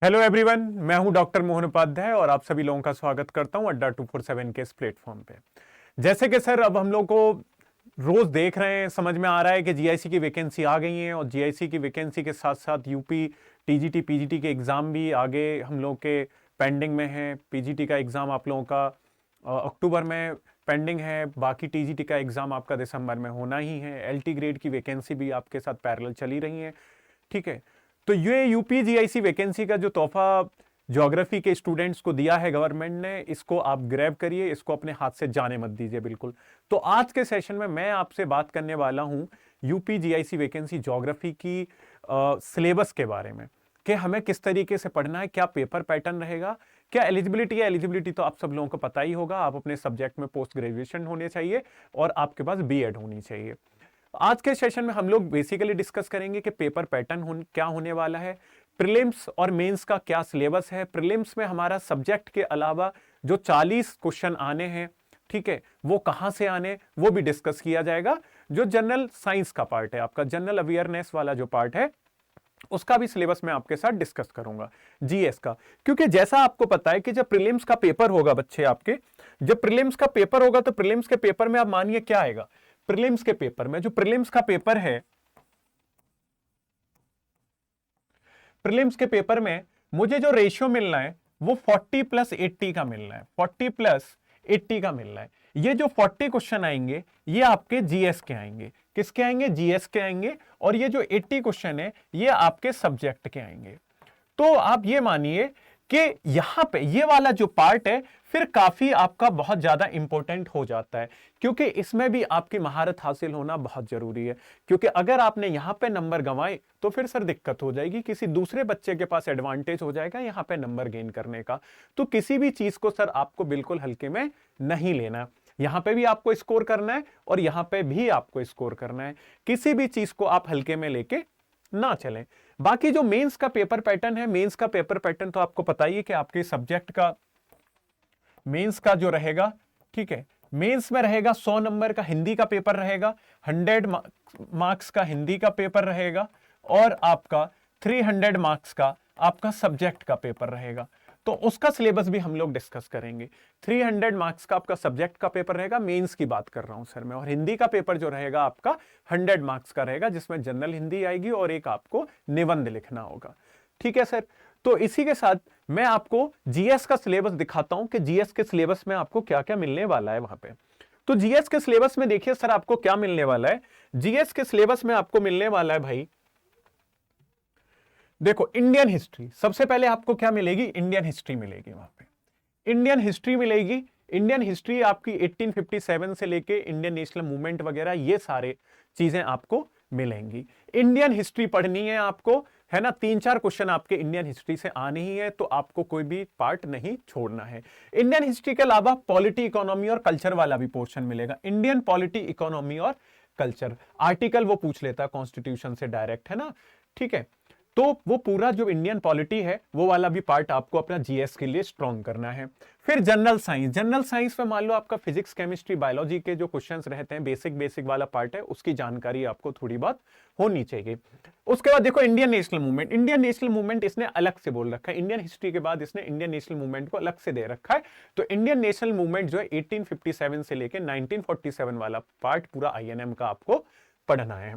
Hello everyone, मैं हूं doctor Mohan Upadhyay और आप सभी लोगों का स्वागत करता हूं अड्डा 247 के इस प्लेटफॉर्म पे। जैसे कि सर अब हम लोग को रोज देख रहे हैं, समझ में आ रहा है कि जीआईसी की वैकेंसी आ गई है और जीआईसी की वैकेंसी के साथ साथ यूपी टीजीटी पीजीटी के एग्जाम भी आगे हम लोग के पेंडिंग में है। पीजीटी का एग्जाम आप लोगों का अक्टूबर में पेंडिंग है, बाकी टीजीटी का एग्जाम आपका दिसंबर में होना ही है। एलटी ग्रेड की वैकेंसी भी आपके साथ पैरेलल चली रही है, ठीक है। तो ये यूपी जीआईसी वैकेंसी का जो तोहफा ज्योग्राफी के स्टूडेंट्स को दिया है गवर्नमेंट ने, इसको आप ग्रैब करिए, इसको अपने हाथ से जाने मत दीजिए बिल्कुल। तो आज के सेशन में मैं आपसे बात करने वाला हूं यूपी जीआईसी वैकेंसी ज्योग्राफी की सिलेबस के बारे में, कि हमें किस तरीके से पढ़ना है, क्या पेपर पैटर्न रहेगा, क्या एलिजिबिलिटी है। एलिजिबिलिटी तो आप सब लोगों को पता ही होगा, आप अपने सब्जेक्ट में पोस्ट ग्रेजुएशन होने चाहिए और आपके पास बीएड होनी चाहिए। आज के सेशन में हम लोग बेसिकली डिस्कस करेंगे कि पेपर पैटर्न क्या होने वाला है, प्रीलिम्स और मेंस का क्या सिलेबस है। प्रीलिम्स में हमारा सब्जेक्ट के अलावा जो 40 क्वेश्चन आने हैं, ठीक है, वो कहां से आने वो भी डिस्कस किया जाएगा। जो जनरल साइंस का पार्ट है, आपका जनरल अवेयरनेस वाला जो पार्ट है, उसका भी सिलेबस मैं आपके साथ डिस्कस करूंगा, जीएस का। क्योंकि जैसा आपको पता है कि जब प्रीलिम्स का पेपर होगा बच्चे आपके, जब प्रीलिम्स का पेपर होगा तो प्रीलिम्स के पेपर में आप मानिए क्या आएगा। प्रीलिम्स के पेपर में, जो प्रीलिम्स का पेपर है, प्रीलिम्स के पेपर में मुझे जो रेशियो मिलना है वो 40 प्लस 80 का मिलना है, 40 प्लस 80 का मिलना है। ये जो 40 क्वेश्चन आएंगे ये आपके जीएस के आएंगे। किसके आएंगे? जीएस के आएंगे। और ये जो 80 क्वेश्चन है ये आपके सब्जेक्ट के आएंगे। तो आप ये मानिए कि यहां पे ये वाला जो पार्ट है फिर काफी आपका बहुत ज्यादा इंपॉर्टेंट हो जाता है, क्योंकि इसमें भी आपकी महारत हासिल होना बहुत जरूरी है। क्योंकि अगर आपने यहां पे नंबर गंवाए तो फिर सर दिक्कत हो जाएगी, किसी दूसरे बच्चे के पास एडवांटेज हो जाएगा यहां पे नंबर गेन करने का। तो किसी भी चीज को सर आपको बिल्कुल हल्के में नहीं लेना। यहां पे भी आपको स्कोर करना है और यहां पे भी आपको स्कोर करना है। किसी भी चीज को आप हल्के में लेके ना चलें। बाकी जो मेंस का पेपर पैटर्न है, मेंस का पेपर पैटर्न तो आपको पता ही है कि आपके सब्जेक्ट का मेंस का जो रहेगा, ठीक है, मेंस में रहेगा 100 नंबर का हिंदी का पेपर रहेगा, 100 मार्क्स का हिंदी का पेपर रहेगा और आपका 300 मार्क्स का आपका सब्जेक्ट का पेपर रहेगा। तो उसका सिलेबस भी हम लोग डिस्कस करेंगे। 300 मार्क्स का आपका सब्जेक्ट का पेपर रहेगा, मेंस की बात कर रहा हूं सर मैं। और हिंदी का पेपर जो रहेगा आपका 100 मार्क्स का रहेगा, जिसमें जनरल हिंदी आएगी और एक आपको निबंध लिखना होगा, ठीक है सर। तो इसी के साथ मैं आपको जीएस का सिलेबस दिखाता हूं कि जीएस के सिलेबस में आपको क्या क्या मिलने वाला है वहां पे। तो जीएस के सिलेबस में देखिए सर आपको क्या मिलने वाला है। जीएस के सिलेबस में आपको मिलने वाला है भाई, देखो, इंडियन हिस्ट्री सबसे पहले आपको क्या मिलेगी, इंडियन हिस्ट्री मिलेगी वहां पे, इंडियन हिस्ट्री मिलेगी। इंडियन हिस्ट्री आपकी 1857 से लेके इंडियन नेशनल मूवमेंट वगैरह ये सारे चीजें आपको मिलेंगी। इंडियन हिस्ट्री पढ़नी है आपको, है ना। 3-4 क्वेश्चन आपके इंडियन हिस्ट्री से आने ही है, तो आपको कोई भी पार्ट नहीं छोड़ना है। इंडियन हिस्ट्री के अलावा पॉलिटी, इकोनॉमी और कल्चर वाला भी पोर्शन मिलेगा। इंडियन पॉलिटी, इकोनॉमी और कल्चर आर्टिकल वो पूछ लेता है कॉन्स्टिट्यूशन से डायरेक्ट, है ना, ठीक है। तो वो पूरा जो इंडियन पॉलिटी है वो वाला भी पार्ट आपको अपना जीएस के लिए स्ट्रॉन्ग करना है। फिर जनरल साइंस, जनरल साइंस में मान लो आपका फिजिक्स, केमिस्ट्री, बायोलॉजी के जो क्वेश्चंस रहते हैं, बेसिक वाला पार्ट है, उसकी जानकारी आपको थोड़ी बहुत होनी चाहिए। उसके बाद देखो Indian national movement, Indian national movement इसने अलग से बोल रखा है। इंडियन हिस्ट्री के बाद इसने इंडियन नेशनल मूवमेंट को अलग से दे रखा है। तो इंडियन नेशनल मूवमेंट जो है 1857 से लेकर 1947 वाला पार्ट पूरा आईएनएम का आपको पढ़ना है।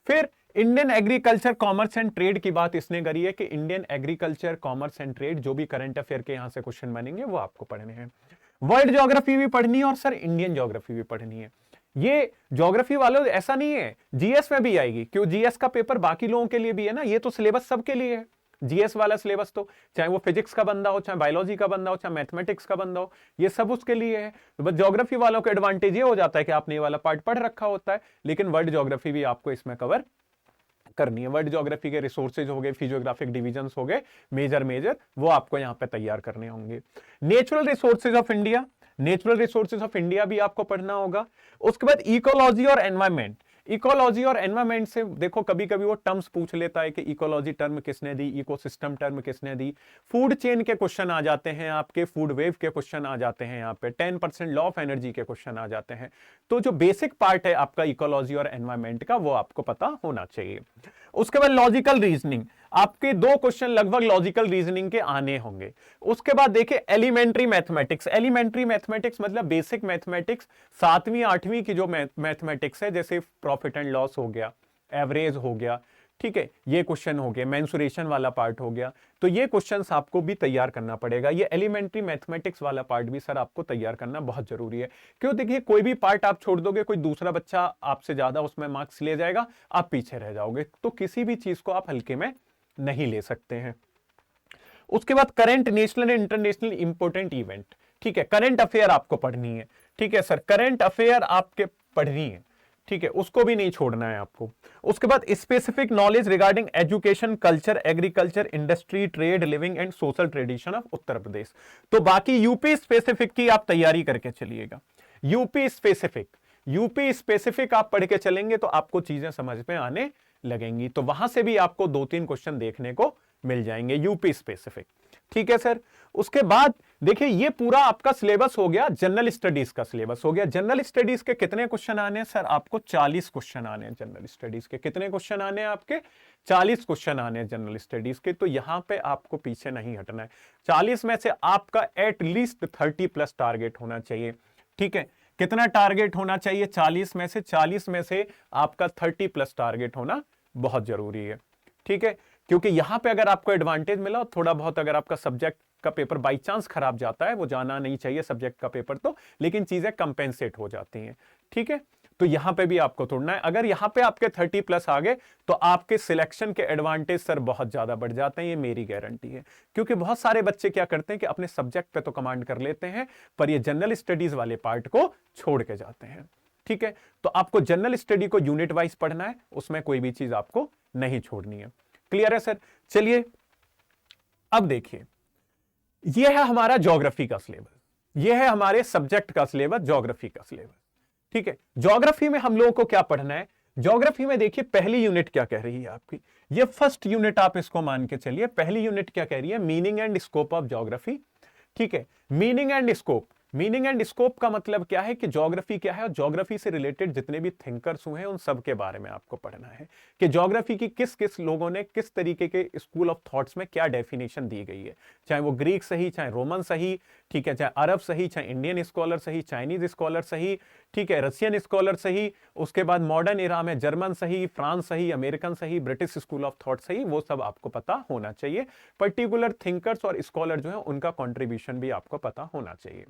फिर Indian agriculture, commerce and trade की बात इसने करी है कि Indian agriculture, commerce and trade जो भी करंट अफेयर के यहां से क्वेश्चन बनेंगे वो आपको पढ़ने हैं। वर्ल्ड ज्योग्राफी भी पढ़नी है और सर इंडियन ज्योग्राफी भी पढ़नी है। ये ज्योग्राफी वालों ऐसा नहीं है, जीएस में भी आएगी, क्यों जीएस का पेपर बाकी लोगों के लिए भी है ना, ये तो सिलेबस सबके लिए है। जीएस वाला सिलेबस तो चाहे वो फिजिक्स का बंदा हो, चाहे बायोलॉजी का बंदा हो, चाहे मैथमेटिक्स का बंदा हो, ये सब उसके लिए है। तो बस ज्योग्राफी वालों का एडवांटेज ये हो जाता है कि आपने ये वाला पार्ट पढ़ रखा होता है, लेकिन वर्ल्ड ज्योग्राफी भी आपको इसमें कवर करनी है। वर्ल्ड ज्योग्राफी के रिसोर्सेज हो गए, फिजियोग्राफिक डिवीजन्स हो गए, मेजर वो आपको यहां पे तैयार करने होंगे। Natural resources of India, natural resources of India भी आपको पढ़ना होगा। उसके बाद इकोलॉजी और एनवायरमेंट, इकोलॉजी और एनवायरमेंट से देखो कभी कभी वो टर्म्स पूछ लेता है कि इकोलॉजी टर्म किसने दी, इकोसिस्टम टर्म किसने दी। फूड चेन के क्वेश्चन आ जाते हैं आपके, फूड वेव के क्वेश्चन आ जाते हैं यहाँ पे, 10% लॉ ऑफ एनर्जी के क्वेश्चन आ जाते हैं। तो जो बेसिक पार्ट है आपका इकोलॉजी और एनवायरमेंट का वो आपको पता होना चाहिए। उसके बाद लॉजिकल रीजनिंग, आपके 2 क्वेश्चन लगभग लॉजिकल रीजनिंग के आने होंगे। उसके बाद देखिए एलिमेंट्री मैथमेटिक्स। एलिमेंट्री मैथमेटिक्स मतलब बेसिक मैथमेटिक्स, 7वीं 8वीं की जो मैथमेटिक्स है, जैसे प्रॉफिट एंड लॉस हो गया, एवरेज हो गया, ठीक है, ये क्वेश्चन हो गए, मेंसुरेशन वाला पार्ट हो गया, तो ये क्वेश्चंस आपको भी तैयार करना पड़ेगा। ये एलिमेंट्री मैथमेटिक्स वाला पार्ट भी सर आपको तैयार करना बहुत जरूरी है। क्यों, देखिए कोई भी पार्ट आप छोड़ दोगे, कोई दूसरा बच्चा आपसे ज्यादा उसमें मार्क्स ले जाएगा, आप पीछे रह जाओगे, तो किसी भी चीज को आप हल्के में नहीं ले सकते हैं। उसके बाद current national and international important event, ठीक है, करंट अफेयर आपको पढ़नी है, ठीक है सर, करंट अफेयर आपके पढ़नी है, ठीक है, उसको भी नहीं छोड़ना है आपको। उसके बाद specific knowledge regarding education, culture, agriculture, industry, trade, living and social tradition of Uttar Pradesh. तो बाकी यूपी स्पेसिफिक की आप तैयारी करके चलिएगा। यूपी स्पेसिफिक आप पढ़ के चलेंगे तो आपको चीजें समझ में आने लगेंगी, तो वहां से भी आपको 2-3 क्वेश्चन देखने को मिल जाएंगे यूपी स्पेसिफिक, ठीक है सर। उसके बाद देखिए ये पूरा आपका सिलेबस हो गया, जनरल स्टडीज का सिलेबस हो गया। जनरल स्टडीज के कितने क्वेश्चन आने हैं सर? आपको 40 क्वेश्चन आने हैं जनरल स्टडीज के। कितने क्वेश्चन आने हैं आपके? 40 क्वेश्चन आने हैं जनरल स्टडीज के। तो यहां पे आपको पीछे नहीं हटना है। 40 में से आपका एटलीस्ट 30+ टारगेट होना चाहिए, ठीक है। कितना टारगेट होना चाहिए? 40 में से 40 में से आपका 30+ टारगेट होना बहुत जरूरी है, ठीक है। क्योंकि यहां पे अगर आपको एडवांटेज मिला, थोड़ा बहुत अगर आपका सब्जेक्ट का पेपर बाई चांस खराब जाता है, वो जाना नहीं चाहिए सब्जेक्ट का पेपर तो, लेकिन चीजें कंपेंसेट हो जाती हैं, ठीक है। तो यहां पे भी आपको तोड़ना है। अगर यहां पे आपके 30+ आ गए तो आपके सिलेक्शन के एडवांटेज सर बहुत ज्यादा बढ़ जाते हैं, ये मेरी गारंटी है। क्योंकि बहुत सारे बच्चे क्या करते हैं कि अपने सब्जेक्ट पे तो कमांड कर लेते हैं, पर ये जनरल स्टडीज वाले पार्ट को छोड़ के जाते हैं, ठीक है। तो आपको जनरल स्टडी को यूनिट वाइज पढ़ना है, उसमें कोई भी चीज आपको नहीं छोड़नी है। क्लियर है सर? चलिए अब देखिए, यह है हमारा ज्योग्राफी का सिलेबस, यह है हमारे सब्जेक्ट का सिलेबस, ज्योग्राफी का सिलेबस, ठीक है। ज्योग्राफी में हम लोगों को क्या पढ़ना है? ज्योग्राफी में देखिए पहली यूनिट क्या कह रही है आपकी, ये फर्स्ट यूनिट आप इसको मान के चलिए। पहली यूनिट क्या कह रही है? Meaning and scope of geography, ठीक है। Meaning and scope, meaning and scope का मतलब क्या है कि ज्योग्राफी क्या है, और ज्योग्राफी से रिलेटेड जितने भी थिंकर्स हुए हैं उन सब के बारे में आपको पढ़ना है कि ज्योग्राफी की किस किस लोगों ने किस तरीके के स्कूल ऑफ थॉट्स में क्या डेफिनेशन दी गई है, चाहे वो ग्रीक सही, चाहे रोमन सही, ठीक है, चाहे अरब सही, चाहे इंडियन स्कॉलर सही, चाइनीज स्कॉलर सही, ठीक है, रशियन स्कॉलर सही, उसके बाद मॉडर्न इरा में जर्मन सही, फ्रांस सही, अमेरिकन सही, ब्रिटिश स्कूल ऑफ थॉट सही, वो सब आपको पता होना चाहिए। पर्टिकुलर थिंकर्स और स्कॉलर जो है उनका कॉन्ट्रीब्यूशन भी आपको पता होना चाहिए।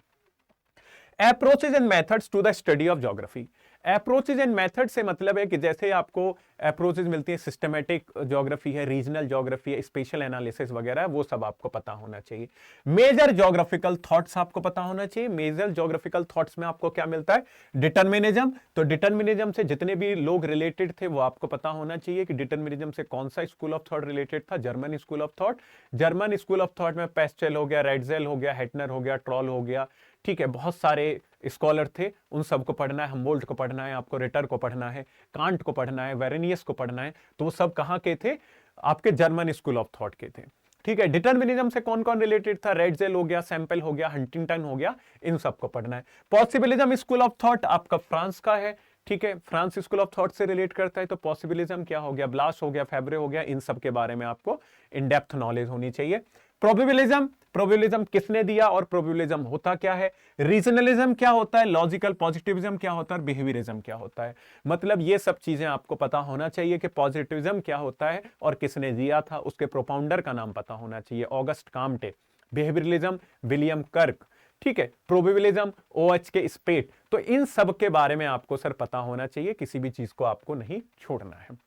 Approaches and methods to the study of geography. Approaches and method से मतलब है कि जैसे आपको अप्रोचेज मिलती है, सिस्टमेटिक ज्योग्राफी है, रीजनल ज्योग्राफी है, स्पेशल एनालिसिस वगैरह, वो सब आपको पता होना चाहिए। मेजर ज्योग्राफिकल थॉट्स आपको पता होना चाहिए। मेजर ज्योग्राफिकल थॉट्स में आपको क्या मिलता है? डिटर्मिनिज्म। तो डिटर्मिनिज्म से जितने भी लोग रिलेटेड थे वो आपको पता होना चाहिए कि डिटर्मिनिज्म से कौन सा स्कूल ऑफ थॉट रिलेटेड था। German school of thought, German school of thought में पेस्टेल हो गया, रेडजेल हो गया, हेटनर हो गया, ट्रॉल हो गया, ठीक है, बहुत सारे स्कॉलर थे, उन सबको पढ़ना है। हम्बोल्ट को पढ़ना है, आपको रिटर को पढ़ना है, कांट को पढ़ना है, वेरेनियस को पढ़ना है। तो वो सब कहां के थे? आपके जर्मन स्कूल ऑफ थॉट के थे, ठीक है। डिटर्मिनिज्म से कौन कौन रिलेटेड था? रेडजेल हो गया, सैंपल हो गया, हंटिंगटन हो गया, इन सबको पढ़ना है। पॉसिबिलिज्म स्कूल ऑफ थॉट आपका फ्रांस का है, ठीक है, फ्रांस स्कूल ऑफ थॉट से रिलेट करता है। तो पॉसिबिलिज्म क्या हो गया? ब्लास हो गया, फैब्रे हो गया, इन सब के बारे में आपको इन डेप्थ नॉलेज होनी चाहिए। प्रोबेबिलिज्म, प्रोबेबिलिज्म किसने दिया और प्रोबेबिलिज्म होता क्या है? रीजनलिज्म क्या होता है? लॉजिकल पॉजिटिविज्म क्या होता है? बिहेवियरिज्म क्या होता है? मतलब ये सब चीजें आपको पता होना चाहिए कि पॉजिटिविज्म क्या होता है और किसने दिया था, उसके प्रोपाउंडर का नाम पता होना चाहिए, ऑगस्ट काम्टे। बिहेवियरलिज्म विलियम कर्क, ठीक है। प्रोबेबिलिज्म OH के स्पेट। तो इन सब के बारे में आपको सर पता होना चाहिए, किसी भी चीज को आपको नहीं छोड़ना है।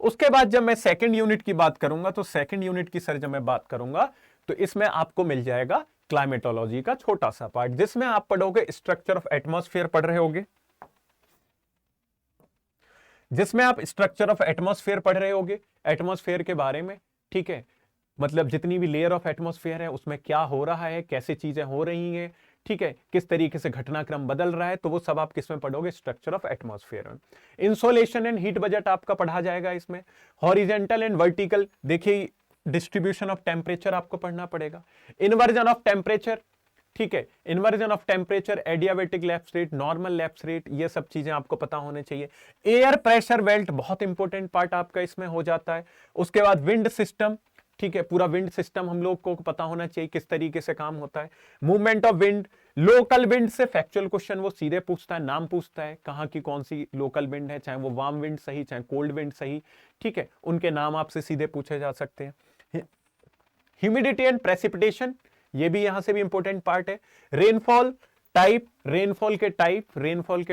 उसके बाद जब मैं सेकंड यूनिट की बात करूंगा, तो सेकंड यूनिट की सर जब मैं बात करूंगा तो इसमें आपको मिल जाएगा क्लाइमेटोलॉजी का छोटा सा पार्ट, जिसमें आप पढ़ोगे स्ट्रक्चर ऑफ एटमॉस्फेयर पढ़ रहे होगे, जिसमें आप स्ट्रक्चर ऑफ एटमॉस्फेयर पढ़ रहे होगे, एटमॉस्फेयर के बारे में, ठीक है। मतलब जितनी भी लेयर ऑफ एटमॉस्फेयर है उसमें क्या हो रहा है, कैसे चीजें हो रही हैं, ठीक है, किस तरीके से घटनाक्रम बदल रहा है, तो वो सब आप किसमें पढ़ोगे? स्ट्रक्चर ऑफ एटमॉस्फेयर में। इंसोलेशन एंड हीट बजट आपका पढ़ा जाएगा इसमें। हॉरिजेंटल एंड वर्टिकल, देखिए डिस्ट्रीब्यूशन ऑफ टेम्परेचर आपको पढ़ना पड़ेगा। इन्वर्जन ऑफ टेम्परेचर, ठीक है, inversion of temperature, adiabatic lapse rate, normal lapse rate, ये सब चीजें आपको पता होने चाहिए। एयर प्रेशर बेल्ट बहुत इंपॉर्टेंट पार्ट आपका इसमें हो जाता है। उसके बाद विंड सिस्टम, ठीक है, पूरा विंड सिस्टम हम लोग को पता होना चाहिए किस तरीके से काम होता है। Movement of wind, local wind से फैक्चुअल क्वेश्चन वो सीधे पूछता है, नाम पूछता है कहां की कौन सी लोकल विंड है, चाहे वो वार्म विंड सही चाहे कोल्ड विंड सही, ठीक है, उनके नाम आपसे सीधे पूछे जा सकते हैं। ह्यूमिडिटी एंड प्रेसिपिटेशन, ये भी यहां से भी इंपॉर्टेंट पार्ट है। रेनफॉल टाइप, रेनफॉल के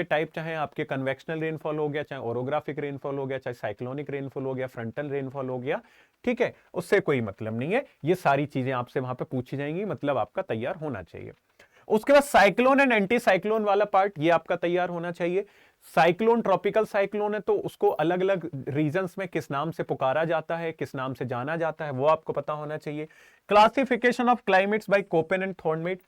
टाइप चाहे आपके कन्वेक्शनल रेनफॉल हो गया, चाहे ओरोग्राफिक रेनफॉल हो गया, चाहे साइक्लोनिक रेनफॉल हो गया, फ्रंटल रेनफॉल हो गया, ठीक है, उससे कोई मतलब नहीं है, ये सारी चीजें आपसे वहां पे पूछी जाएंगी, मतलब आपका तैयार होना चाहिए। उसके बाद साइक्लोन एंड एंटी साइक्लोन वाला पार्ट, ये आपका तैयार होना चाहिए। साइक्लोन ट्रॉपिकल साइक्लोन है तो उसको अलग अलग रीजन्स में किस नाम से पुकारा जाता है, किस नाम से जाना जाता है, वो आपको पता होना चाहिए। Classification of climates by Koppen and Thornthwaite,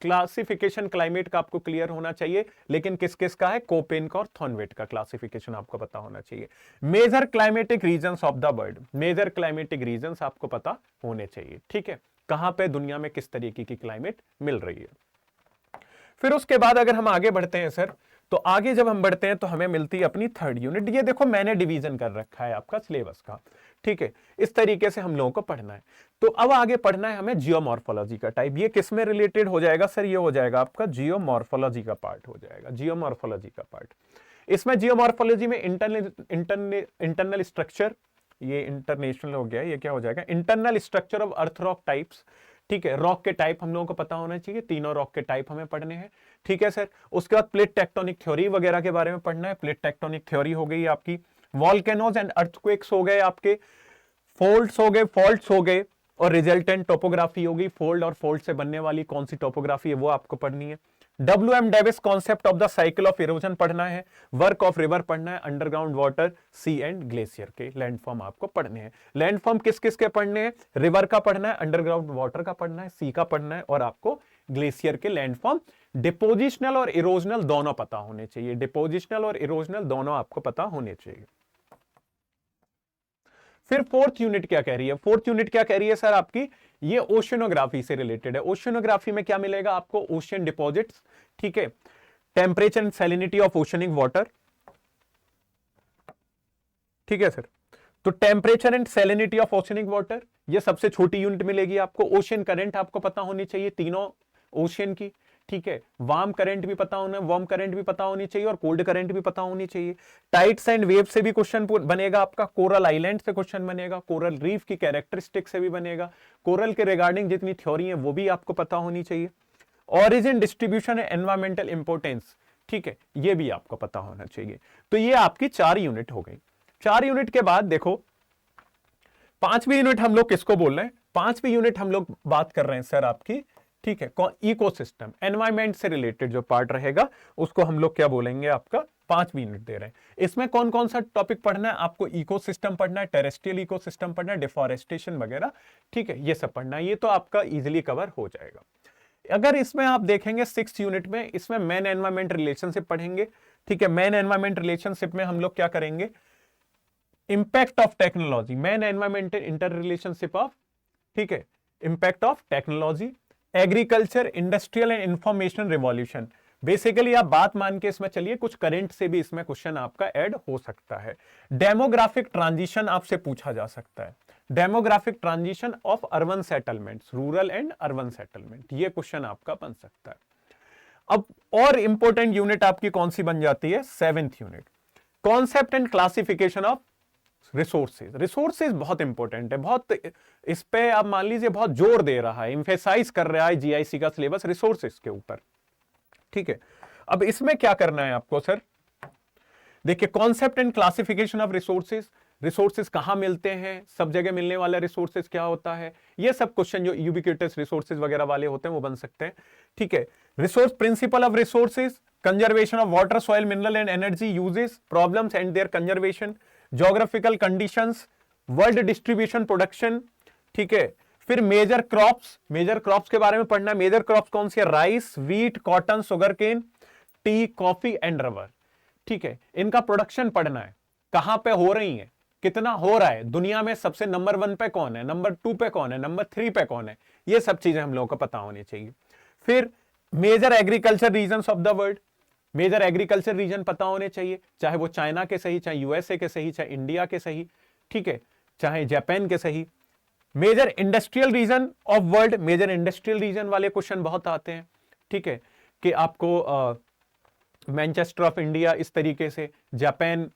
classification climate का आपको क्लियर होना चाहिए, लेकिन किस किस का है, कोपेन का और थॉर्नवेट का क्लासिफिकेशन आपको पता होना चाहिए। Major climatic regions of the world, major climatic regions आपको पता होने चाहिए, ठीक है, कहां पे दुनिया में किस तरीके की क्लाइमेट मिल रही है। फिर उसके बाद अगर हम आगे बढ़ते हैं सर, तो आगे जब हम बढ़ते हैं तो हमें मिलती है अपनी थर्ड यूनिट। ये देखो मैंने डिवीजन कर रखा है आपका सिलेबस का, ठीक है, इस तरीके से हम लोगों को पढ़ना है। तो अब आगे पढ़ना है हमें जियोमॉर्फोलॉजी का टाइप। ये किस में रिलेटेड हो जाएगा सर, ये हो जाएगा आपका जियोमॉर्फोलॉजी का पार्ट हो जाएगा, जियोमॉर्फोलॉजी का पार्ट। इसमें जियोमॉर्फोलॉजी में इंटरनल स्ट्रक्चर, ये इंटरनेशनल हो गया, ये क्या हो जाएगा, internal structure of earth rock types, ठीक है, रॉक के टाइप हम लोगों को पता होना चाहिए, तीनों रॉक के टाइप हमें पढ़ने हैं, ठीक है सर। उसके बाद प्लेट टेक्टोनिक थ्योरी वगैरह के बारे में पढ़ना है, प्लेट टेक्टोनिक थ्योरी हो गई आपकी, वॉल्केनोज एंड अर्थक्वेक्स हो गए आपके, फोल्ड्स हो गए, फॉल्ट्स हो गए, और रिजल्टेंट टोपोग्राफी होगी, फोल्ड और फोल्ड से बनने वाली कौन सी टोपोग्राफी है वो आपको पढ़नी है। WM Davis concept of the cycle of erosion पढ़ना है, वर्क ऑफ रिवर पढ़ना है, underground water, sea and glacier के लैंडफॉर्म आपको पढ़ने हैं। लैंडफॉर्म किस किस के पढ़ने हैं, रिवर का पढ़ना है, अंडरग्राउंड वाटर का पढ़ना है, सी का पढ़ना है, और आपको ग्लेशियर के लैंडफॉर्म डिपोजिशनल और इरोजनल दोनों पता होने चाहिए, डिपोजिशनल और इरोजनल दोनों आपको पता होने चाहिए। फिर फोर्थ यूनिट क्या कह रही है, फोर्थ यूनिट क्या कह रही है सर आपकी, ये ओशियनोग्राफी से रिलेटेड है। ओशियनोग्राफी में क्या मिलेगा आपको, ओशियन डिपॉजिट्स, ठीक है, temperature and salinity of oceanic water, ठीक है सर। तो temperature and salinity of oceanic water, ये सबसे छोटी यूनिट मिलेगी आपको। ओशियन करंट आपको पता होनी चाहिए तीनों ओशियन की, ठीक है, वार्म करंट भी पता होना, वार्म करंट भी पता होनी चाहिए, और कोल्ड करंट भी पता होनी चाहिए। टाइड्स एंड वेव से भी क्वेश्चन बनेगा आपका, कोरल आइलैंड से क्वेश्चन बनेगा, कोरल रीफ की कैरेक्टरिस्टिक से भी बनेगा, कोरल के रिगार्डिंग जितनी थ्योरी है वो भी आपको पता होनी चाहिए। Origin, distribution and environmental importance, ठीक है, ये भी आपको पता होना चाहिए। तो ये आपकी 4 यूनिट हो गई। 4 यूनिट के बाद देखो 5वीं यूनिट हम लोग किसको बोल रहे हैं, 5वीं यूनिट हम लोग बात कर रहे हैं सर आपकी, ठीक है, इकोसिस्टम, एनवायरमेंट से रिलेटेड जो पार्ट रहेगा उसको हम लोग क्या बोलेंगे, आपका 5वीं यूनिट दे रहे हैं। इसमें कौन कौन सा टॉपिक पढ़ना है आपको, इकोसिस्टम पढ़ना है, टेरेस्ट्रियल इकोसिस्टम पढ़ना है, डिफॉरेस्टेशन वगैरह, ठीक है, ये सब पढ़ना है, ये तो आपका इजिली कवर हो जाएगा। अगर इसमें आप देखेंगे 6th यूनिट में, इसमें मैन एनवायरमेंट रिलेशनशिप पढ़ेंगे, ठीक है, मैन एनवायरमेंट रिलेशनशिप में हम लोग क्या करेंगे, impact of technology, man environment inter relationship of, ठीक है, impact of technology, agriculture, industrial and information revolution. Basically आप बात मान के इसमें चलिए, कुछ करंट से भी इसमें क्वेश्चन आपका ऐड हो सकता है। डेमोग्राफिक ट्रांजिशन आपसे पूछा जा सकता है, demographic transition of urban settlements, rural and urban settlement, ये क्वेश्चन आपका बन सकता है। अब और इंपॉर्टेंट यूनिट आपकी कौन सी बन जाती है, 7th unit, concept and classification of resources. Resources बहुत इंपॉर्टेंट है, बहुत इस पे आप मान लीजिए बहुत जोर दे रहा है, इंफेसाइज कर रहा है जीआईसी का सिलेबस रिसोर्सेज के ऊपर, ठीक है। अब इसमें क्या करना है आपको सर, देखिए concept and classification of resources, resources कहां मिलते हैं, सब जगह मिलने वाला रिसोर्सेज क्या होता है, ये सब क्वेश्चन जो यूबिक्यूटस रिसोर्सेज वगैरह वाले होते हैं वो बन सकते हैं, ठीक है। Resource principle of resources, conservation of water, soil, mineral and energy uses, problems and their conservation, geographical conditions, world distribution, production, ठीक है। फिर मेजर क्रॉप्स, मेजर क्रॉप्स के बारे में पढ़ना है, मेजर क्रॉप्स कौन सी है, rice, wheat, cotton, sugar cane, tea, coffee and rubber, ठीक है, इनका प्रोडक्शन पढ़ना है, कहां पे हो रही है, कितना हो रहा है, दुनिया में सबसे नंबर 1 पे कौन है, नंबर 2 पे कौन है, नंबर 3 पे कौन है, ये सब चीजें हम लोगों को पता होनी चाहिए। फिर major agriculture regions of the world, major agriculture region पता होने चाहिए, चाहे वो चाइना के सही, चाहे यूएसए के सही, चाहे इंडिया के सही, ठीक है, चाहे जापान के सही। Major industrial region of world, major industrial region वाले क्वेश्चन बहुत आते हैं, ठीक है, कि आपको मैनचेस्टर ऑफ इंडिया इस तरीके से, जापान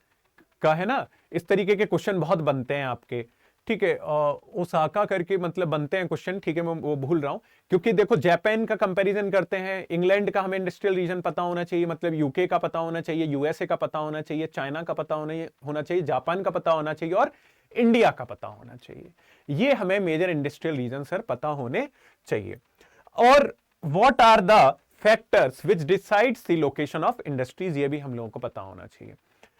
का है ना, इस तरीके के क्वेश्चन बहुत बनते हैं आपके, ठीक है। ओसाका करके मतलब बनते हैं क्वेश्चन, ठीक है, मैं वो भूल रहा हूं, क्योंकि देखो जापान का कंपैरिजन करते हैं, इंग्लैंड का हमें इंडस्ट्रियल रीजन पता होना चाहिए, मतलब यूके का पता होना चाहिए, यूएसए का पता होना चाहिए, चाइना का पता होना चाहिए, जापान का पता होना चाहिए और इंडिया का पता होना चाहिए। ये हमें मेजर इंडस्ट्रियल रीजन सर पता होने चाहिए। और what are the factors which decides the location of industries, ये भी हम लोगों को पता होना चाहिए।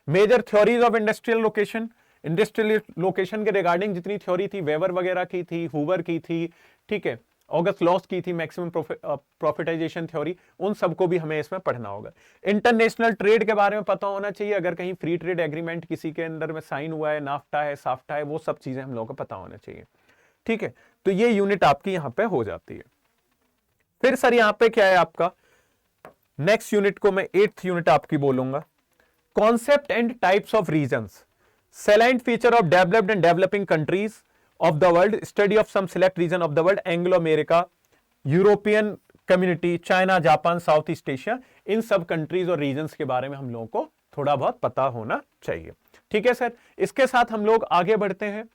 Major theories of industrial location, industrial location के रिगार्डिंग जितनी थ्योरी थी, वेबर वगैरह की थी, हुवर की थी, ठीक है, ऑगस्ट लॉस की थी, मैक्सिमम प्रॉफिटाइजेशन थ्योरी, उन सबको भी हमें इसमें पढ़ना होगा। इंटरनेशनल ट्रेड के बारे में पता होना चाहिए, अगर कहीं फ्री ट्रेड एग्रीमेंट किसी के अंदर में साइन हुआ है, नाफ्टा है, साफ्टा है, वो सब चीजें हम लोगों को पता होना चाहिए, ठीक है। तो ये यूनिट आपकी यहां पे हो जाती है। फिर सर यहां पे क्या है आपका, नेक्स्ट यूनिट को मैं 8th यूनिट आपकी बोलूंगा, concept and types of regions, salient feature of developed and developing countries of the world, study of some select region of the world, Anglo America, European community, China, Japan, South East Asia, इन सब countries और regions के बारे में हम लोगों को थोड़ा बहुत पता होना चाहिए, ठीक है सर। इसके साथ हम लोग आगे बढ़ते हैं,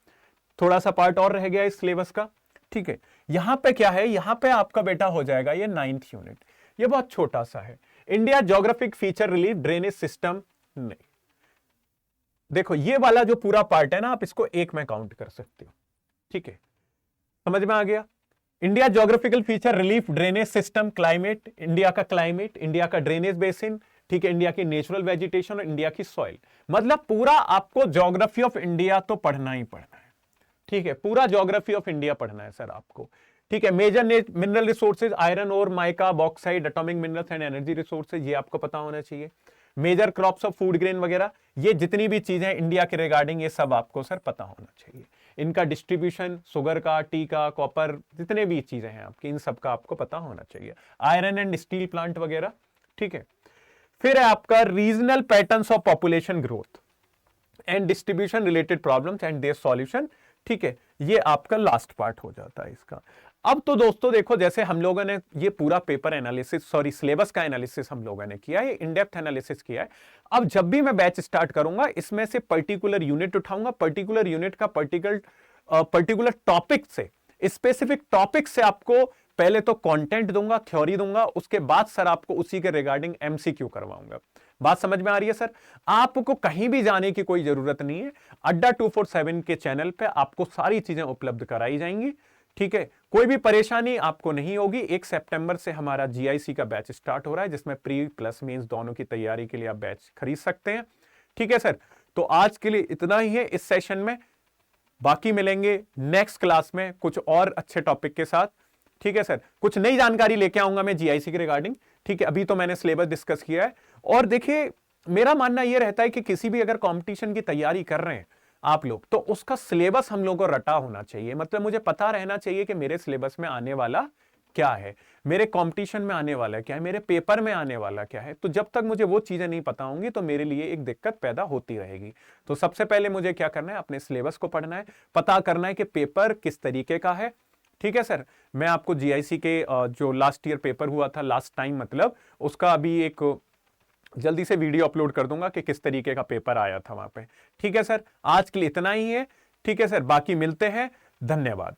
थोड़ा सा पार्ट और रह गया इस सिलेबस का, ठीक है। यहां पे क्या है, यहां पे आपका बेटा हो जाएगा ये 9th यूनिट, ये बहुत छोटा सा है, India geographic feature relief drainage system. नहीं, देखो ये वाला जो पूरा पार्ट है ना, आप इसको एक में काउंट कर सकते हो, ठीक है, समझ में आ गया। India geographical feature relief drainage system, climate, India का क्लाइमेट, इंडिया का ड्रेनेज बेसिन, ठीक है, इंडिया की नेचुरल वेजिटेशन और इंडिया की सॉइल, मतलब पूरा आपको ज्योग्राफी ऑफ इंडिया तो पढ़ना ही पढ़ना है, ठीक है, पूरा ज्योग्राफी ऑफ इंडिया पढ़ना है सर आपको, ठीक है। मेजर मिनरल रिसोर्सेज, आयरन और mica, bauxite, atomic minerals and energy resources, ये आपको पता होना चाहिए। Major crops of food grain वगैरह, ये जितनी भी चीजें इंडिया के रिगार्डिंग, ये सब आपको सर पता होना चाहिए। इनका डिस्ट्रीब्यूशन, शुगर का, टी का, कॉपर, जितने भी चीजें हैं आपकी, इन सब का आपको पता होना चाहिए। आयरन एंड स्टील प्लांट वगैरह, ठीक है। फिर है आपका regional patterns of population growth and distribution related problems and their solution, ठीक है, ये आपका लास्ट पार्ट हो जाता है इसका। अब तो दोस्तों देखो, जैसे हम लोगों ने ये पूरा पेपर एनालिसिस, सॉरी सिलेबस का एनालिसिस हम लोगों ने किया है, इन डेप्थ एनालिसिस किया है। अब जब भी मैं बैच स्टार्ट करूंगा, इसमें से पर्टिकुलर यूनिट उठाऊंगा, पर्टिकुलर यूनिट का पर्टिकुलर टॉपिक से, स्पेसिफिक टॉपिक से आपको पहले तो कंटेंट दूंगा, थ्योरी दूंगा, उसके बाद सर आपको उसी के रिगार्डिंग एमसीक्यू करवाऊंगा। बात समझ में आ रही है सर? आपको कहीं भी जाने की कोई जरूरत नहीं है, अड्डा 247 के चैनल पे आपको सारी चीजें उपलब्ध कराई जाएंगी, ठीक है, कोई भी परेशानी आपको नहीं होगी। 1 सितंबर से हमारा जीआईसी का बैच स्टार्ट हो रहा है, जिसमें प्री प्लस मेंस दोनों की तैयारी के लिए आप बैच खरीद सकते हैं, ठीक है सर। तो आज के लिए इतना ही है इस सेशन में, बाकी मिलेंगे नेक्स्ट क्लास में कुछ और अच्छे टॉपिक के साथ, ठीक है सर। कुछ नई जानकारी लेके आऊंगा मैं जीआईसी के रिगार्डिंग, ठीक है। अभी तो मैंने सिलेबस डिस्कस किया है, और देखिए मेरा मानना यह रहता है कि किसी भी अगर कंपटीशन की तैयारी कर रहे हैं आप लोग, तो उसका सिलेबस हम लोगों को रटा होना चाहिए, मतलब मुझे पता रहना चाहिए कि मेरे सिलेबस में आने वाला क्या है, मेरे कंपटीशन में आने वाला क्या है, मेरे पेपर में आने वाला क्या है। तो जब तक मुझे वो चीजें नहीं पता होंगी तो मेरे लिए एक दिक्कत पैदा होती रहेगी। तो सबसे पहले मुझे क्या करना है, अपने सिलेबस को पढ़ना है, पता करना है कि पेपर किस तरीके का है, ठीक है सर। मैं आपको जीआईसी के जो लास्ट ईयर पेपर हुआ था लास्ट टाइम, मतलब उसका अभी एक जल्दी से वीडियो अपलोड कर दूंगा कि किस तरीके का पेपर आया था वहां पे, ठीक है सर। आज के लिए इतना ही है, ठीक है सर, बाकी मिलते हैं, धन्यवाद।